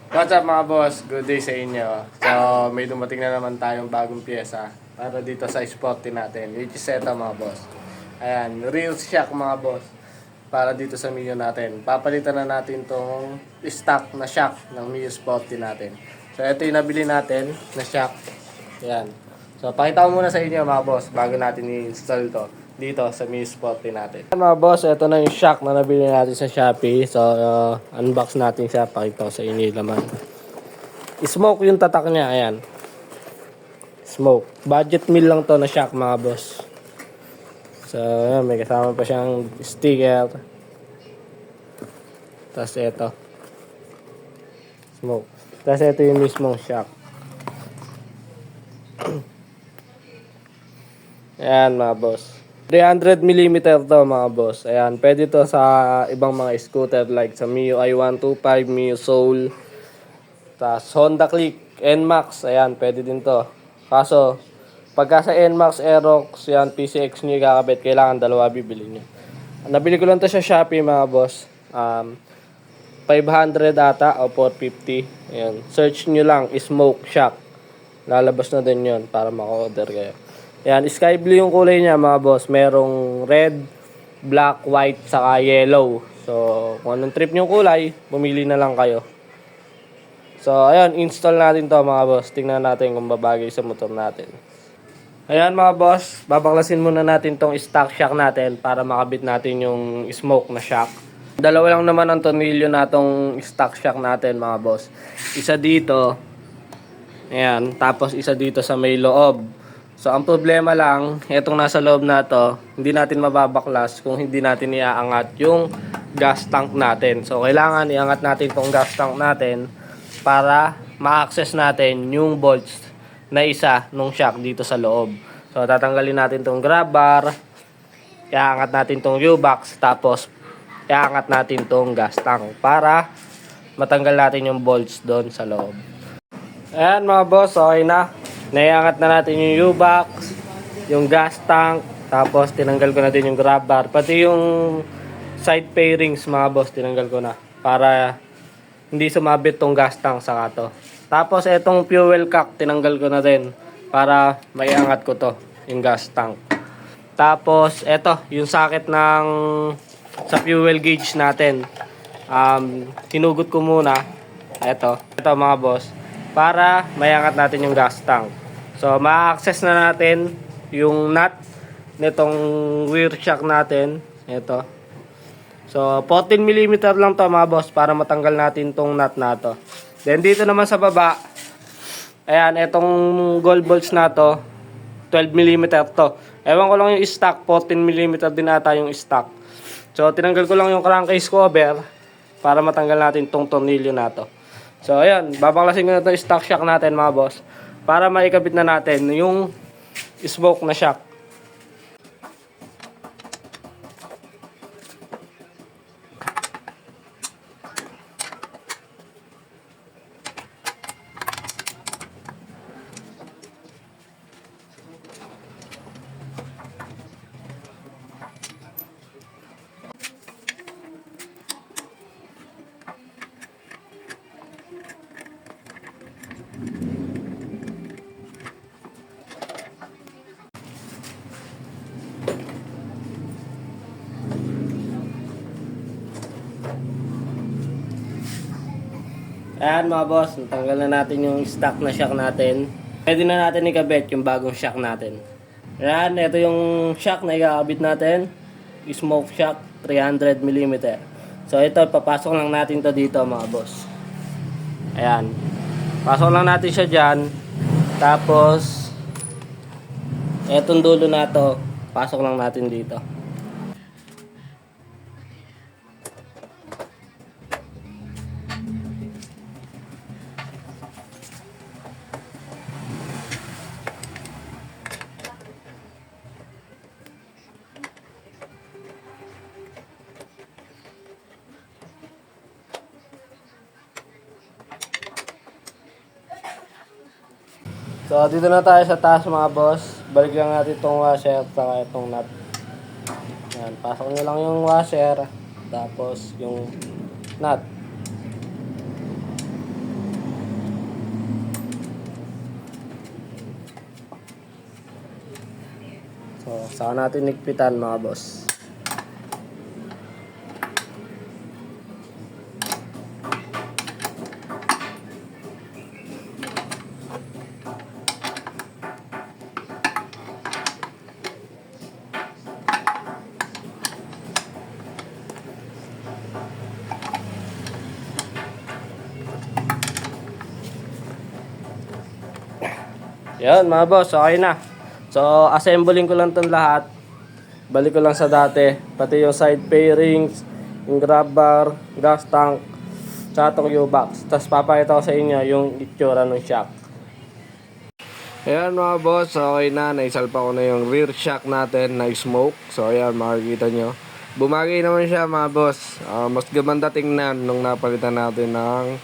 What's up mga boss? Good day sa inyo. So, may dumating na naman tayong bagong pyesa para dito sa sporty natin, which is ito mga boss. Ayan, real shock mga boss. Para dito sa Mio natin. Papalitan na natin tong stock na shock ng Mio Sporty natin. So, ito yung nabili natin na shock. Ayan. So, pakita ko muna sa inyo mga boss bago natin i-install to dito sa Mio Sporty natin. Mga boss, ito na yung shock na nabili natin sa Shopee. So, unbox natin siya. Pakita ko sa inyo yung laman. Smoke yung tatak niya. Ayan. Smoke. Budget meal lang to na shock mga boss. So, ayan, may kasama pa siyang sticker. Tapos ito. Smoke. Tapos ito yung mismong shock. Ayan mga boss. 300mm to mga boss. Ayan, pwede to sa ibang mga scooter like sa Mio i125, Mio Soul. Tapos Honda Click, NMAX. Ayan, pwede din to. Kaso, pagka sa NMAX, Aerox, yan, PCX nyo kakabit, kailangan dalawa bibili nyo. Nabili ko lang to sa Shopee mga boss. 500 ata o 450. Ayan. Search nyo lang, Smoke Shock. Lalabas na din yun para maka-order kayo. Ayan, sky blue yung kulay niya mga boss. Merong red, black, white, saka yellow. So, kung anong trip yung kulay, bumili na lang kayo. So, ayan, install natin to mga boss. Tingnan natin kung babagay sa motor natin. Ayan mga boss, babaklasin muna natin tong stock shock natin para makabit natin yung smoke na shock. Dalawa lang naman ang tornilyo na tong stock shock natin mga boss. Isa dito, ayan, tapos isa dito sa may loob. So ang problema lang, itong nasa loob na to, hindi natin mababaklas kung hindi natin iaangat yung gas tank natin. So kailangan iangat natin tong gas tank natin para ma-access natin yung bolts na isa nung shock dito sa loob. So tatanggalin natin tong grab bar, iangat natin tong U-box, tapos iangat natin tong gas tank para matanggal natin yung bolts doon sa loob. Ayan mga boss, okay na. Naiangat na natin yung U-box, yung gas tank, tapos tinanggal ko na din yung grab bar. Pati yung side pairings mga boss, tinanggal ko na para hindi sumabit tong gas tank sa kato. Tapos etong fuel cock, tinanggal ko na din para maiangat ko to, yung gas tank. Tapos eto, yung socket ng sa fuel gauge natin. Hinugot ko muna. Ito mga boss, para maiangat natin yung gas tank. So ma-access na natin yung nut nitong rear shock natin. Ito. So 14mm lang to mga boss para matanggal natin tong nut na to. Then dito naman sa baba, ayan, itong gold bolts na to, 12mm to. Ewan ko lang yung stock, 14mm din ata yung stock. So tinanggal ko lang yung crankcase cover para matanggal natin tong tornilyo na to. So ayan, babaklasin ko na to stock shock natin mga boss para maikabit na natin yung smoke na shock. Ayan mga boss, natanggal na natin yung stock na shock natin. Pwede na natin ikabit yung bagong shock natin. Ayan, ito yung shock na ikakabit natin. Smoke shock, 300mm. So ito, papasok lang natin to dito mga boss. Ayan. Pasok lang natin siya dyan. Tapos, etong dulo na to, pasok lang natin dito. So, dito na tayo sa taas mga boss. Balik lang natin itong washer at itong nut. Yan, pasok nyo lang yung washer. Tapos yung nut. Saka natin nigpitan mga boss. Yan mga boss, okay na. So, assembling ko lang itong lahat. Balik ko lang sa dati. Pati yung side fairings, yung grab bar, gas tank, tsaka itong U-box. Tapos papakita ko sa inyo yung itsura ng shock. Ayan mga boss, okay na. Naisalpa ko na yung rear shock natin na smoke. So ayan, makikita nyo. Bumagay naman siya mga boss. Mas gumanda tingnan nung napalitan natin ng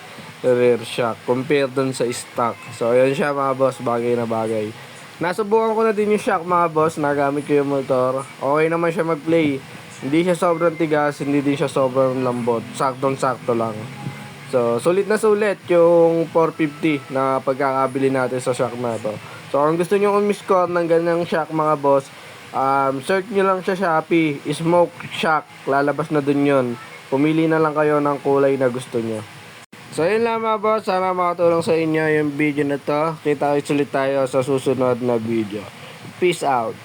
rear shock compared dun sa stock. So ayan siya mga boss, bagay na bagay. Nasubukan ko na din yung shock mga boss, nagamit ko yung motor. Okay naman siya mag-play. Hindi siya sobrang tigas, hindi din siya sobrang lambot. Saktong-sakto lang. So sulit na sulit yung 450 na pagkakabili natin sa shock na to. So kung gusto nyo umiscore ng ganyang shock mga boss, search nyo lang sa Shopee, smoke shock, lalabas na dun yun. Pumili na lang kayo ng kulay na gusto nyo. So yun lang mga boss, sana makatulong sa inyo yung video na to. Kita ulit tayo sa susunod na video. Peace out.